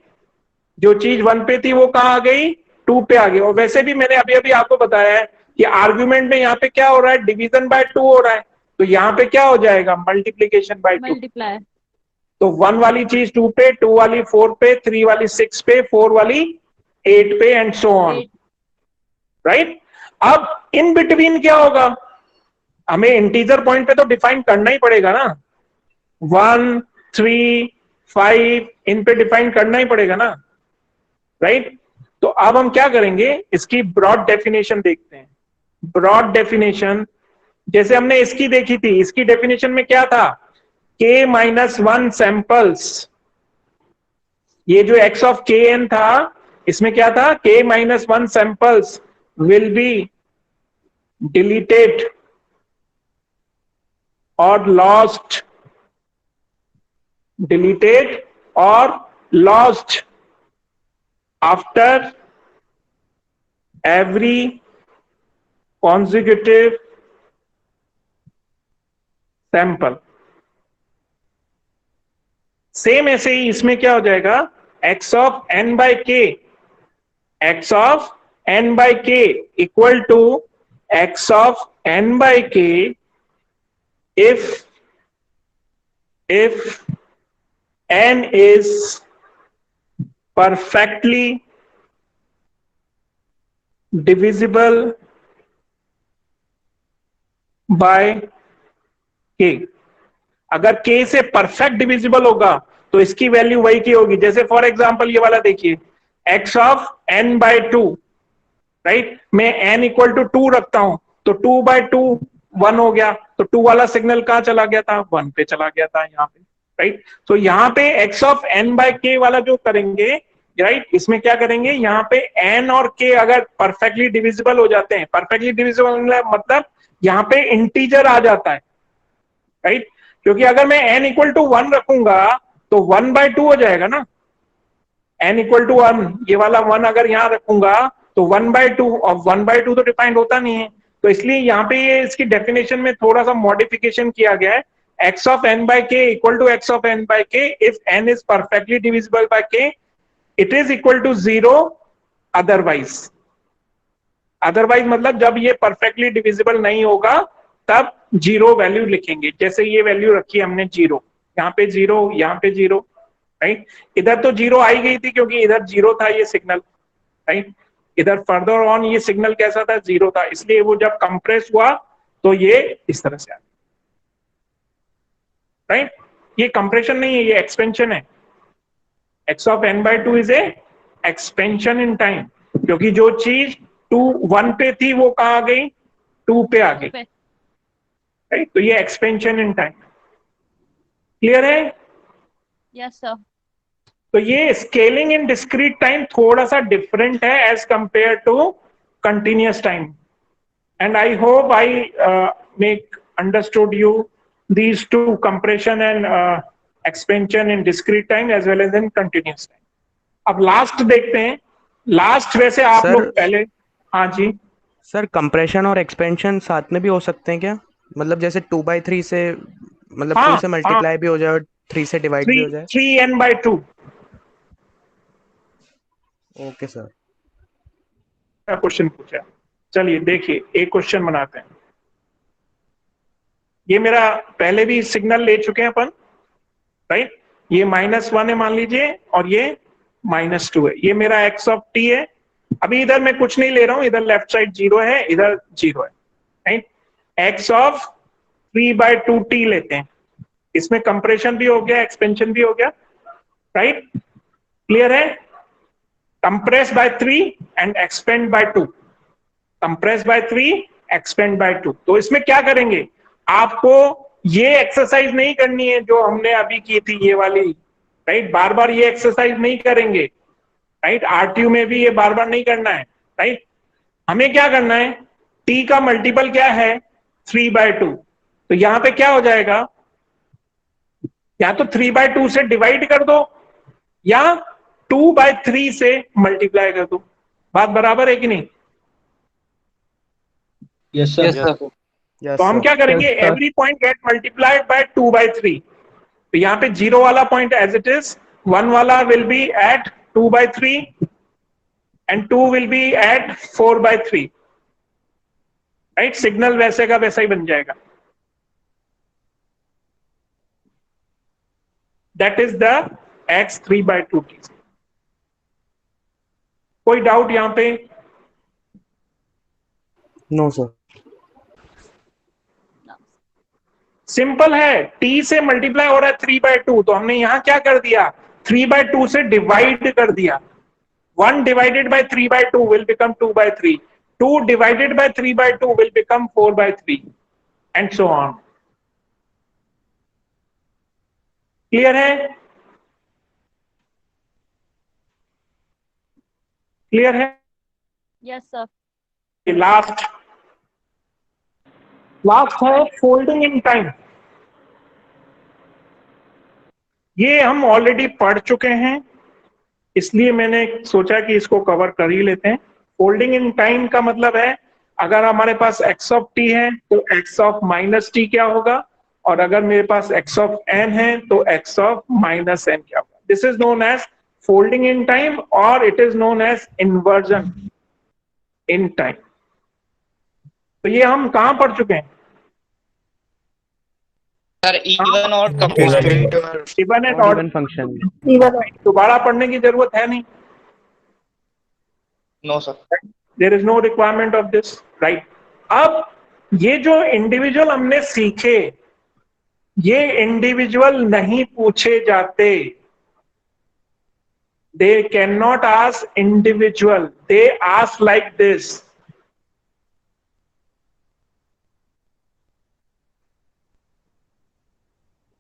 जो चीज 1 पे थी वो कहां आ गई, 2 पे आ गई। और वैसे भी मैंने अभी अभी आपको बताया है कि आर्ग्यूमेंट में यहाँ पे क्या हो रहा है, डिवीजन बाय 2 हो रहा है, तो यहाँ पे क्या हो जाएगा, मल्टीप्लीकेशन बाय 2। मल्टीप्लाई। तो 1 वाली चीज 2 पे, 2 वाली 4 पे, 3 वाली 6 पे, 4 वाली 8 पे एंड सो ऑन, राइट। अब इन बिटवीन क्या होगा, हमें इंटीजर पॉइंट पे तो डिफाइन करना ही पड़ेगा ना, 1 3 5 इन पे डिफाइन करना ही पड़ेगा ना, राइट। तो अब हम क्या करेंगे, इसकी ब्रॉड डेफिनेशन देखते हैं। ब्रॉड डेफिनेशन जैसे हमने इसकी देखी थी, इसकी डेफिनेशन में क्या था, k माइनस 1 सैंपल्स, ये जो x ऑफ kn था इसमें क्या था, k minus 1 samples will be deleted और लॉस्ट, डिलीटेड और lost after every consecutive sample. Same ऐसे ही इसमें क्या हो जाएगा, x of n by k, x of n by k equal to x of n by k if n is perfectly divisible by k। अगर k से perfect divisible होगा तो इसकी वैल्यू वही की होगी, जैसे फॉर एग्जांपल ये वाला देखिए, x of n by 2, right, मैं n इक्वल टू 2 रखता हूं तो 2 बाय 2 1 हो गया, तो 2 वाला सिग्नल कहां चला गया था, 1 पे चला गया था यहाँ पे, राइट। तो यहाँ पे x of n by k वाला जो करेंगे, राइट, इसमें क्या करेंगे, यहाँ पे n और k अगर परफेक्टली डिविजिबल हो जाते हैं, परफेक्टली डिविजिबल मतलब यहाँ पे इंटीजर आ जाता है, राइट, क्योंकि अगर मैं n इक्वल टू 1 रखूंगा तो 1 बाय 2 हो जाएगा ना, n इक्वल टू 1, ये वाला 1 अगर यहाँ रखूंगा तो 1 बाय 2, और 1 बाय 2 तो डिफाइंड होता नहीं है, तो इसलिए यहाँ पे ये इसकी डेफिनेशन में थोड़ा सा मॉडिफिकेशन किया गया है, x of n by k equal to x of n by k if n is perfectly divisible by k, it is equal to 0 otherwise. Otherwise मतलब जब ये परफेक्टली डिविजिबल नहीं होगा तब 0 वैल्यू लिखेंगे, जैसे ये वैल्यू रखी हमने 0, यहाँ पे 0, यहाँ पे 0, राइट। इधर तो 0 आई गई थी क्योंकि इधर 0 था ये सिग्नल, राइट, इधर फर्दर ऑन ये सिग्नल कैसा था, 0 था, इसलिए वो जब कंप्रेस हुआ तो ये इस तरह से आ गया, राइट। ये कंप्रेशन नहीं है, ये एक्सपेंशन है। x of n by 2 is a expansion in time, क्योंकि जो चीज 1 पे थी वो कहाँ आ गई, 2 पे आ गई, राइट। तो ये एक्सपेंशन इन टाइम, क्लियर है? Yes sir. तो ये स्केलिंग इन डिस्क्रीट टाइम थोड़ा सा डिफरेंट है as compare to continuous time, and I hope I make understood you these two, compression and expansion in discrete time as well as in continuous time. अब last देखते हैं, last वैसे आप लोग पहले, हाँ जी सर, कंप्रेशन और एक्सपेंशन साथ में भी हो सकते हैं क्या, मतलब जैसे 2/3 से, मतलब 2 से मल्टीप्लाई भी हो जाए और 3 से डिवाइड भी हो जाए, 3n by 2। Okay sir. क्या क्वेश्चन पूछा, चलिए देखिए एक क्वेश्चन बनाते हैं। ये मेरा पहले भी सिग्नल ले चुके हैं अपन, राइट, ये -1 है मान लीजिए और ये -2 है, ये मेरा x ऑफ t है। अभी इधर मैं कुछ नहीं ले रहा हूं, इधर लेफ्ट साइड 0 है, इधर 0 है, राइट। x ऑफ 3/2t लेते हैं, इसमें कंप्रेशन भी हो गया, एक्सपेंशन भी हो गया, राइट, क्लियर है। Compress by 3 and expand by 2, compress by 3 expand by 2। तो इसमें क्या करेंगे, आपको ये एक्सरसाइज नहीं करनी है जो हमने अभी की थी ये वाली, राइट, बार बार ये एक्सरसाइज नहीं करेंगे, राइट, आरटीयू में भी ये बार बार नहीं करना है, राइट। हमें क्या करना है, t का मल्टीपल क्या है, 3/2, तो यहां पे क्या हो जाएगा, या तो 3/2 से डिवाइड कर दो या 2/3 से मल्टीप्लाई कर दो, बात बराबर है कि नहीं? Yes sir. तो हम क्या करेंगे, every point get multiplied by 2/3, तो यहाँ पे 0 वाला पॉइंट एज इट इज, 1 वाला will be at 2/3 and 2 will be at 4/3, right, signal वैसे का वैसा ही बन जाएगा, that is the x 3/2t। कोई डाउट यहां पे? No sir. सिंपल है, t से मल्टीप्लाई हो रहा है 3/2, तो हमने यहां क्या कर दिया, 3/2 से डिवाइड कर दिया। 1 divided by 3/2 will become 2/3, 2 divided by 3/2 will become 4/3, and so on। Clear है? क्लियर है? Yes sir. लास्ट है फोल्डिंग इन टाइम। ये हम ऑलरेडी पढ़ चुके हैं, इसलिए मैंने सोचा कि इसको कवर कर ही लेते हैं। फोल्डिंग इन टाइम का मतलब है, अगर हमारे पास x ऑफ t है तो x ऑफ माइनस टी क्या होगा, और अगर मेरे पास x ऑफ n है तो x ऑफ माइनस n क्या होगा। This is known as folding in time, और it is known as inversion in time. तो ये हम कहां पढ़ चुके हैं? सर इवन और इवन एंड ऑड फंक्शन। दोबारा पढ़ने की जरूरत है नहीं। No sir. There is no requirement of this, right. अब ये जो इंडिविजुअल हमने सीखे, ये इंडिविजुअल नहीं पूछे जाते। They can not ask individual, they ask like this.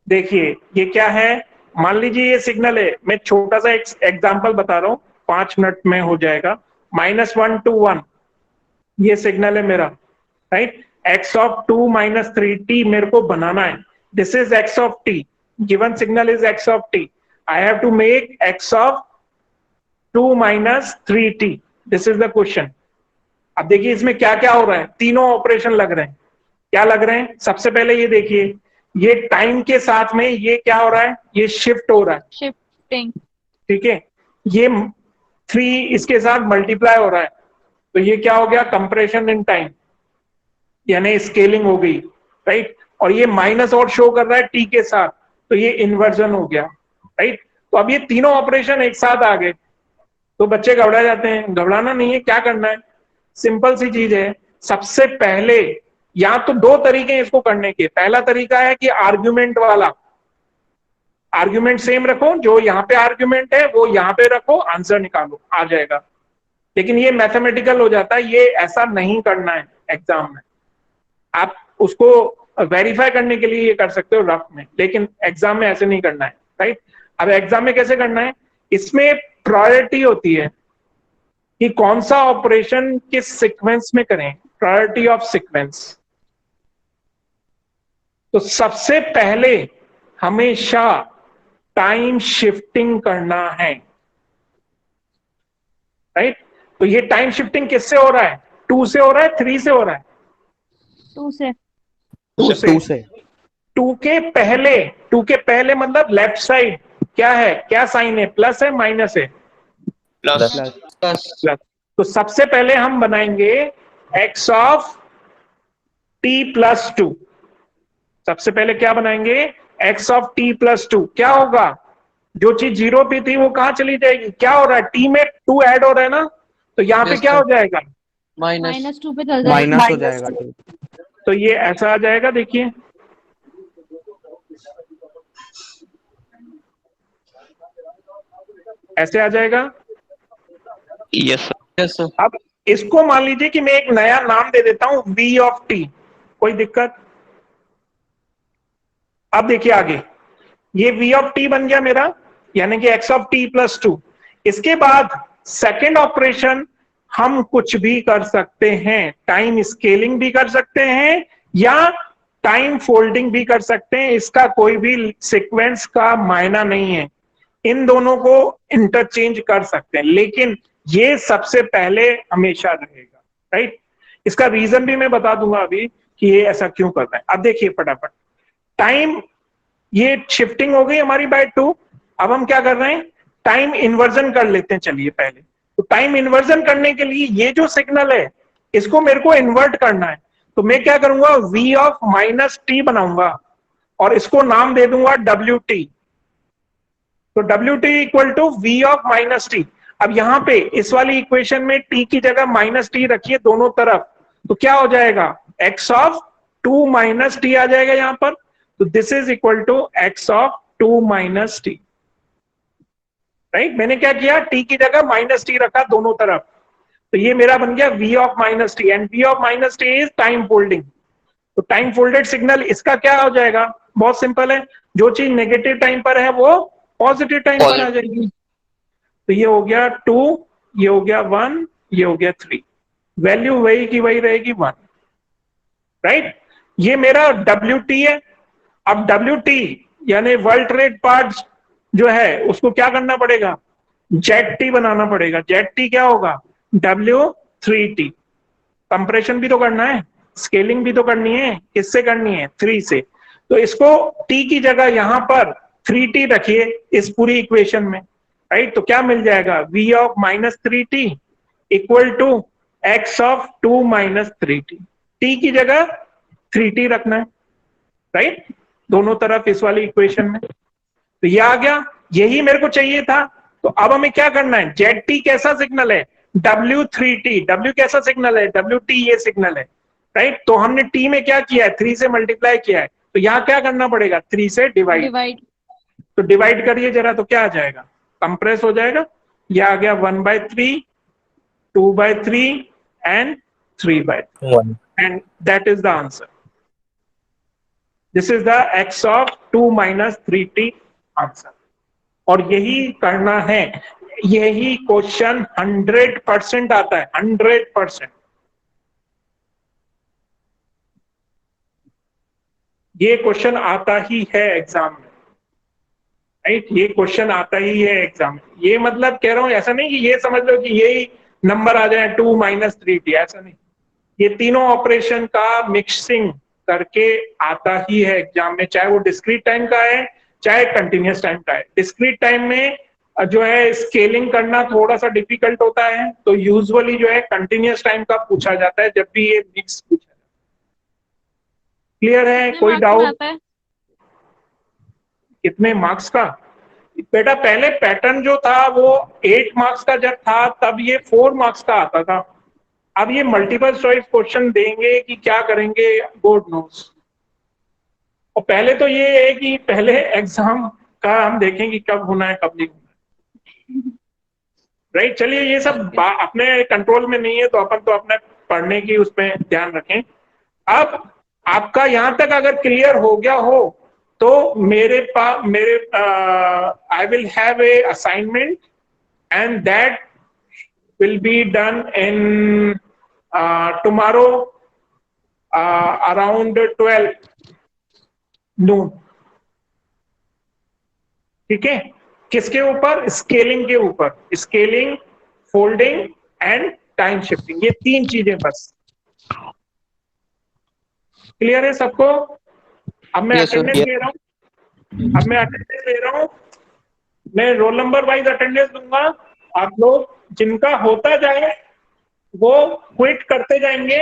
देखिए ये क्या है, मान लीजिए ये सिग्नल है, मैं छोटा सा एग्जांपल बता रहा हूं, 5 मिनट में हो जाएगा। -1 to 1 ये सिग्नल है मेरा, राइट। x ऑफ 2 - 3t मेरे को बनाना है। This is x of t, given signal is x of t। I have to make x of 2 - 3t। This is the question. अब देखिए इसमें क्या क्या हो रहा है, तीनों ऑपरेशन लग रहे हैं। क्या लग रहे हैं? सबसे पहले ये देखिए, ये टाइम के साथ में ये क्या हो रहा है, ये शिफ्ट हो रहा है, शिफ्टिंग। ठीक है। ये 3 इसके साथ मल्टीप्लाई हो रहा है, तो ये क्या हो गया, कंप्रेशन इन टाइम, यानी स्केलिंग हो गई, राइट। और ये माइनस और शो कर रहा है टी के साथ, तो ये इन्वर्जन हो गया, राइट। तो अब ये तीनों ऑपरेशन एक साथ आ गए, तो बच्चे घबरा जाते हैं। घबराना नहीं है, क्या करना है, सिंपल सी चीज है। सबसे पहले या तो 2 तरीके हैं इसको करने के। पहला तरीका है कि आर्ग्यूमेंट वाला, आर्ग्यूमेंट सेम रखो, जो यहाँ पे आर्ग्यूमेंट है वो यहाँ पे रखो, आंसर निकालो, आ जाएगा। लेकिन ये मैथमेटिकल हो जाता है, ये ऐसा नहीं करना है एग्जाम में। आप उसको वेरीफाई करने के लिए ये कर सकते हो रफ में, लेकिन एग्जाम में ऐसे नहीं करना है, राइट। अब एग्जाम में कैसे करना है, इसमें प्रायोरिटी होती है कि कौन सा ऑपरेशन किस सीक्वेंस में करें, प्रायोरिटी ऑफ सीक्वेंस। तो सबसे पहले हमेशा टाइम शिफ्टिंग करना है, राइट। तो ये टाइम शिफ्टिंग किससे हो रहा है, 2 से हो रहा है, 3 से हो रहा है? 2 से। 2 से। 2 के पहले मतलब लेफ्ट साइड क्या है, क्या साइन है, प्लस है माइनस है? प्लस। तो सबसे पहले हम बनाएंगे x ऑफ t + 2। सबसे पहले क्या बनाएंगे, x ऑफ t + 2। क्या होगा, जो चीज 0 पे थी वो कहां चली जाएगी, क्या हो रहा है, t में 2 ऐड हो रहा है ना, तो यहाँ पे क्या हो जाएगा, -2 पे चल जाएगा, माइनस हो जाएगा। तो ये ऐसा आ जाएगा, देखिए ऐसे आ जाएगा। Yes sir. अब इसको मान लीजिए कि मैं एक नया नाम दे देता हूं v ऑफ t, कोई दिक्कत? अब देखिए आगे, ये v ऑफ t बन गया मेरा, यानी कि x ऑफ t + 2। इसके बाद सेकेंड ऑपरेशन हम कुछ भी कर सकते हैं, टाइम स्केलिंग भी कर सकते हैं या टाइम फोल्डिंग भी कर सकते हैं, इसका कोई भी सीक्वेंस का मायना नहीं है। इन दोनों को इंटरचेंज कर सकते हैं, लेकिन ये सबसे पहले हमेशा रहेगा, राइट। इसका रीजन भी मैं बता दूंगा अभी कि ये ऐसा क्यों कर रहा है। अब देखिए फटाफट, टाइम ये शिफ्टिंग हो गई हमारी बाय 2। अब हम क्या कर रहे हैं, टाइम इन्वर्जन कर लेते हैं। चलिए पहले तो टाइम इन्वर्जन करने के लिए ये जो सिग्नल है इसको मेरे को इन्वर्ट करना है, तो मैं क्या करूंगा, v ऑफ -t बनाऊंगा और इसको नाम दे दूंगा wt। तो डब्ल्यू t equal to v of minus t. अब यहां पे इस वाली इक्वेशन में टी की जगह माइनस टी रखिए दोनों तरफ, तो क्या हो जाएगा, एक्स ऑफ 2 माइनस टी आ जाएगा यहां पर। तो this is equal to x of 2 minus t, right. मैंने क्या किया, टी की जगह माइनस टी रखा दोनों तरफ, तो ये मेरा बन गया v of minus T, and v of minus T is time folding. तो टाइम फोल्डेड सिग्नल इसका क्या हो जाएगा, बहुत सिंपल है, जो चीज नेगेटिव टाइम पर है वो पॉजिटिव टाइम पर आ जाएगी। तो ये हो गया 2, ये हो गया 1, ये हो गया 3, वैल्यू वही की वही रहेगी 1, राइट। ये मेरा WT है। अब WT यानी वर्ल्ड रेट पार्ट जो है उसको क्या करना पड़ेगा, ZT बनाना पड़ेगा। ZT क्या होगा, W3T। कंप्रेशन भी तो करना है, स्केलिंग भी तो करनी है, किससे करनी है, 3 से। तो इसको T की जगह यहां पर 3T रखिए इस पूरी इक्वेशन में, राइट। तो क्या मिल जाएगा, v of minus 3T equal to x of 2 minus 3T। T की जगह 3T रखना है, राइट, दोनों तरफ इस वाली इक्वेशन में। तो ये आ गया, यही मेरे को चाहिए था। तो अब हमें क्या करना है, ZT कैसा सिग्नल है, W3T। W कैसा सिग्नल है, WT ये सिग्नल है, राइट। तो हमने T में क्या किया है, 3 से मल्टीप्लाई किया है, तो यहाँ क्या करना पड़ेगा, 3 से डिवाइड। तो डिवाइड करिए जरा, तो क्या आ जाएगा, कंप्रेस हो जाएगा। ये आ गया 1/3, 2/3 and 3/3, and that is the answer. This is the x of 2 minus 3T answer. और यही करना है, यही क्वेश्चन 100% आता है, 100%। ये क्वेश्चन आता ही है एग्जाम में, राइट, ये क्वेश्चन आता ही है एग्जाम में। ये मतलब कह रहा हूं, ऐसा नहीं कि ये समझ लो कि यही नंबर आ जाए 2 माइनस 3T, ऐसा नहीं। ये तीनों ऑपरेशन का मिक्सिंग करके आता ही है एग्जाम में, चाहे वो डिस्क्रीट टाइम का है चाहे कंटिन्यूअस टाइम का है। डिस्क्रीट टाइम में जो है स्केलिंग करना थोड़ा सा डिफिकल्ट होता है, तो यूजुअली जो है कंटिन्यूअस टाइम का पूछा जाता है जब भी ये मिक्स पूछा जाता है। क्लियर है, कोई डाउट? कितने मार्क्स का बेटा, पहले पैटर्न जो था वो 8 मार्क्स का जब था तब ये 4 मार्क्स का आता था। अब ये मल्टीपल चॉइस क्वेश्चन देंगे कि क्या करेंगे, गॉड नोस। और पहले तो ये है कि पहले एग्जाम का हम देखें कि कब होना है कब नहीं होना है, राइट। चलिए, ये सब अपने कंट्रोल में नहीं है, तो अपन तो अपने पढ़ने की उसमें ध्यान रखें। अब आपका यहां तक अगर क्लियर हो गया हो तो मेरे I will have a assignment and that will be done in tomorrow around 12 नून, ठीक है। किसके ऊपर, स्केलिंग के ऊपर, scaling, folding and time shifting, ये 3 चीजें बस। क्लियर है सबको? अब मैं अटेंडेंस ले रहा हूं, मैं रोल नंबर वाइज अटेंडेंस दूंगा। आप लोग जिनका होता जाए वो क्विट करते जाएंगे,